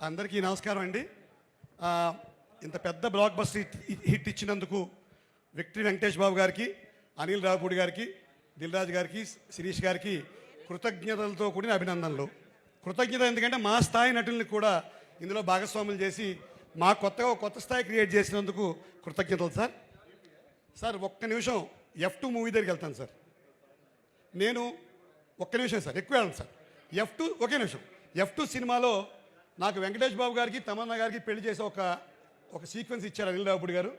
అందరికీ నమస్కారం అండి. ఇంత పెద్ద బ్లాక్ బస్టర్ హిట్ ఇచ్చినందుకు విక్టరీ వెంకటేష్ బాబు గారికి, అనిల్ రావుపూడి గారికి, దిల్ రాజు గారికి, శిరీష్ గారికి కృతజ్ఞతలతో కూడిన అభినందనలు. కృతజ్ఞత ఎందుకంటే మా స్థాయి నటుల్ని కూడా ఇందులో భాగస్వాములు చేసి మా కొత్త స్థాయి క్రియేట్ చేసినందుకు కృతజ్ఞతలు సార్. సార్ ఒక్క నిమిషం F2 మూవీ దగ్గరికి వెళ్తాను సార్. నేను ఒక్క నిమిషం సార్, ఎక్కువ వెళ్ళను సార్. ఒకే నిమిషం. F2 సినిమాలో నాకు వెంకటేష్ బాబు గారికి, తమన్నా గారికి పెళ్లి చేసి ఒక సీక్వెన్స్ ఇచ్చారు అనిల్ రావుపూడి గారు.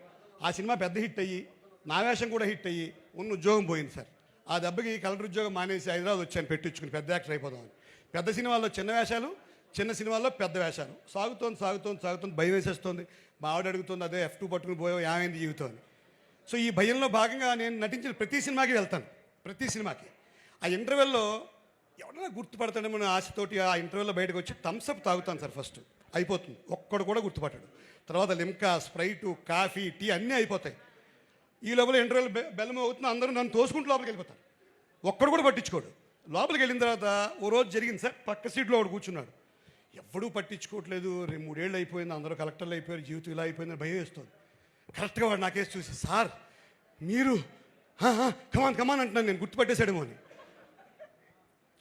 ఆ సినిమా పెద్ద హిట్ అయ్యి నా వేషం కూడా హిట్ అయ్యి ఉన్న ఉద్యోగం పోయింది సార్. ఆ దెబ్బకి కలెక్టర్ ఉద్యోగం మానేసి హైదరాబాద్ వచ్చాను పెట్టించుకుని పెద్ద యాక్టర్ అయిపోదామని. పెద్ద సినిమాల్లో చిన్న వేషాలు, చిన్న సినిమాల్లో పెద్ద వేషాలు. సాగుతోంది భయం వేసేస్తుంది. మా ఆవిడ అడుగుతుంది, అదే F2 పట్టుకుని పోయావు ఏమైంది జీవితం అని. సో ఈ భయంలో భాగంగా నేను నటించిన ప్రతి సినిమాకి వెళ్తాను, ప్రతి సినిమాకి. ఆ ఇంటర్వెల్లో ఎవరైనా గుర్తుపడతాడేమో ఆశతోటి ఆ ఇంటర్వెల్లో బయటకు వచ్చి థమ్స్అప్ తాగుతాను సార్. ఫస్ట్ అయిపోతుంది, ఒక్కడు కూడా గుర్తుపట్టాడు. తర్వాత లిమ్కా, స్ప్రైటు, కాఫీ, టీ అన్నీ అయిపోతాయి. ఈ లోపల ఇంటర్వెల్ బెల్లం అవుతుంది, అందరూ నన్ను తోసుకుంటూ లోపలికి వెళ్ళిపోతారు. ఒక్కడు కూడా పట్టించుకోడు. లోపలికి వెళ్ళిన తర్వాత ఓ రోజు జరిగింది సార్, పక్క సీట్లో ఒకడు కూర్చున్నాడు. ఎవడూ పట్టించుకోవట్లేదు. 3 ఏళ్ళు అయిపోయింది, అందరూ కలెక్టర్లు అయిపోయారు, జీవితం ఇలా అయిపోయిందని భయం వేస్తుంది. కరెక్ట్గా వాడు నాకేసి చూసి, సార్ మీరు కమాన్ అంటున్నాను, నేను గుర్తుపట్టేశాడేమో అని.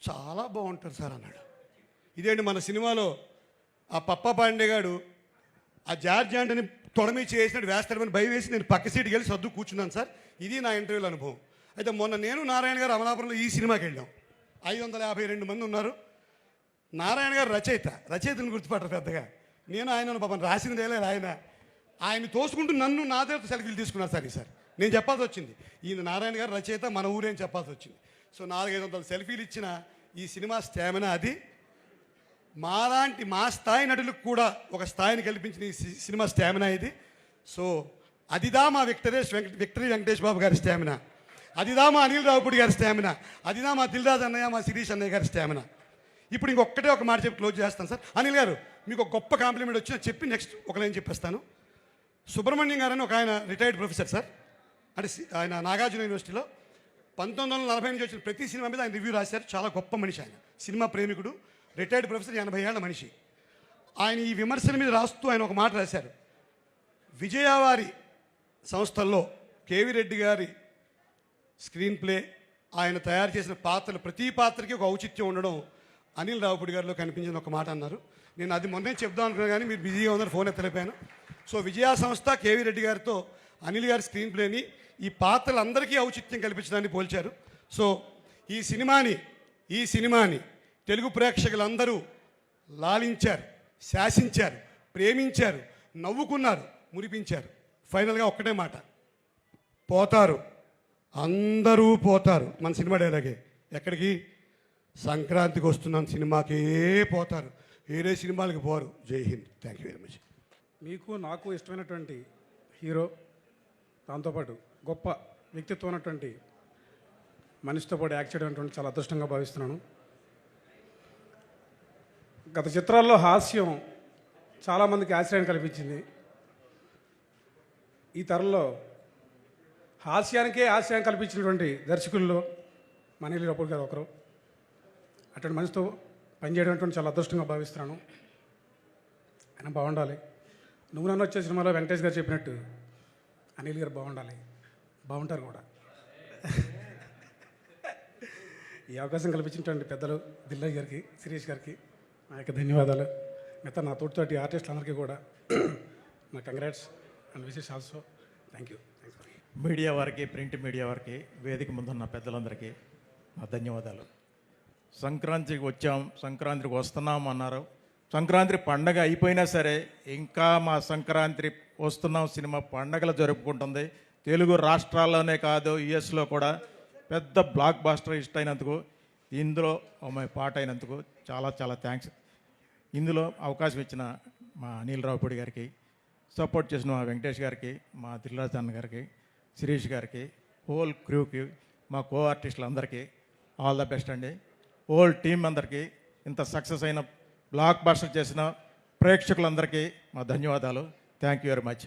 చాలా బాగుంటారు సార్ అన్నాడు. ఇదేంటి మన సినిమాలో ఆ పప్పా పాండే గారు ఆ జార్జ్ యాంటనీ తొడమి చేసినట్టు వేస్తాడమని భయం వేసి నేను పక్క సీటుకి వెళ్ళి సర్దు కూర్చున్నాను సార్. ఇది నా ఇంటర్వ్యూల అనుభవం. అయితే మొన్న నేను నారాయణ గారు అమలాపురంలో ఈ సినిమాకి వెళ్ళాం. 552 మంది ఉన్నారు. నారాయణ గారు రచయితను గుర్తుపట్టరు పెద్దగా. నేను ఆయన పాపం రాసినదేలే ఆయన తోసుకుంటూ నన్ను నా దగ్గర సెల్ఫీలు తీసుకున్నారు సార్. ఈసారి నేను చెప్పాల్సి వచ్చింది, ఈయన నారాయణ గారు రచయిత, మన ఊరే అని చెప్పాల్సి వచ్చింది. సో 400-500 సెల్ఫీలు ఇచ్చిన ఈ సినిమా స్టామినా అది. మా స్థాయి నటులకు కూడా ఒక స్థాయిని కల్పించిన ఈ సినిమా స్టామినా ఇది. సో అదిదా మా విక్టరీ వెంకటేష్ బాబు గారి స్టామినా, అదిదా మా అనిల్ రావుపూడి గారి స్టామినా, అదిదా మా దిల్ రాజు అన్నయ్య, మా శిరీష్ అన్నయ్య గారి స్టామినా. ఇప్పుడు ఇంకొక్కటే ఒక మాట చెప్పి క్లోజ్ చేస్తాను సార్. అనిల్ గారు మీకు ఒక గొప్ప కాంప్లిమెంట్ వచ్చిన చెప్పి నెక్స్ట్ ఒక లైన్ చెప్పేస్తాను. సుబ్రహ్మణ్యం గారని ఒక ఆయన రిటైర్డ్ ప్రొఫెసర్ సార్, అంటే ఆయన నాగార్జున యూనివర్సిటీలో 1940 నుంచి వచ్చిన ప్రతి సినిమా మీద ఆయన రివ్యూ రాశారు. చాలా గొప్ప మనిషి ఆయన, సినిమా ప్రేమికుడు, రిటైర్డ్ ప్రొఫెసర్, 80 ఏళ్ల మనిషి. ఆయన ఈ విమర్శల మీద రాస్తూ ఆయన ఒక మాట రాశారు. విజయవారి సంస్థల్లో కేవీ రెడ్డి గారి స్క్రీన్ ప్లే, ఆయన తయారు చేసిన పాత్రలు ప్రతి పాత్రకి ఒక ఔచిత్యం ఉండడం అనిల్ రావుపూడి గారిలో కనిపించిన ఒక మాట అన్నారు. నేను అది మొన్నే చెప్దాం అనుకున్నాను కానీ మీరు బిజీగా ఉన్నారు, ఫోన్ ఎత్తలేపాను. సో విజయ సంస్థ కేవీ రెడ్డి గారితో అనిల్ గారి స్క్రీన్ ప్లేని ఈ పాత్రలందరికీ ఔచిత్యం కల్పించడాన్ని పోల్చారు. సో ఈ సినిమాని తెలుగు ప్రేక్షకులందరూ లాలించారు, శాసించారు, ప్రేమించారు, నవ్వుకున్నారు, మురిపించారు. ఫైనల్గా ఒక్కటే మాట, పోతారు, అందరూ పోతారు. మన సినిమా డైలాగే. ఎక్కడికి? సంక్రాంతికి వస్తున్నాం సినిమాకే పోతారు, వేరే సినిమాలకి పోరు. జై Hind. Thank you very much. మీకు నాకు ఇష్టమైనటువంటి హీరో, దాంతోపాటు గొప్ప వ్యక్తిత్వం ఉన్నటువంటి మనిషితో పాటు యాక్ట్ చేయడం చాలా అదృష్టంగా భావిస్తున్నాను. గత చిత్రాల్లో హాస్యం చాలామందికి ఆశ్రయం కల్పించింది. ఈ తరంలో హాస్యానికే ఆశ్రయం కల్పించినటువంటి దర్శకుల్లో అనిల్ రావుపూడి గారు ఒకరు. అటువంటి మనిషితో పనిచేయడం చాలా అదృష్టంగా భావిస్తున్నాను. ఆయన బాగుండాలి. నువ్వు నన్ను వచ్చే సినిమాలో వెంకటేష్ గారు చెప్పినట్టు అనిల్ గారు బాగుండాలి, బాగుంటారు కూడా. ఈ అవకాశం కల్పించినటువంటి పెద్దలు దిల్ గారికి, శిరీష్ గారికి నా యొక్క ధన్యవాదాలు. మిగతా నా తోటి ఆర్టిస్టులందరికీ కూడా నా congrats and wishes also. Thank you. Media వారికి, ప్రింట్ మీడియా వారికి, వేదిక ముందున్న పెద్దలందరికీ నా ధన్యవాదాలు. సంక్రాంతికి వచ్చాం, సంక్రాంతికి వస్తున్నాం అన్నారు. సంక్రాంతి పండగ అయిపోయినా సరే ఇంకా మా సంక్రాంతి వస్తున్నాం సినిమా పండగలు జరుపుకుంటుంది. తెలుగు రాష్ట్రాల్లోనే కాదు, యుఎస్లో కూడా పెద్ద బ్లాక్ బాస్టర్ హిట్ అయినందుకు, ఇందులో మా పాట అయినందుకు చాలా చాలా థ్యాంక్స్. ఇందులో అవకాశం ఇచ్చిన మా అనిల్ రావుపూడి గారికి, సపోర్ట్ చేసిన మా వెంకటేష్ గారికి, మా దిల్ రాజు అన్న గారికి, శిరీష్ గారికి, హోల్ క్రూకి, మా కో ఆర్టిస్టులందరికీ ఆల్ ద బెస్ట్ అండి. హోల్ టీం అందరికీ, ఇంత సక్సెస్ అయిన బ్లాక్ బాస్టర్ చేసిన ప్రేక్షకులందరికీ మా ధన్యవాదాలు. Thank you very much.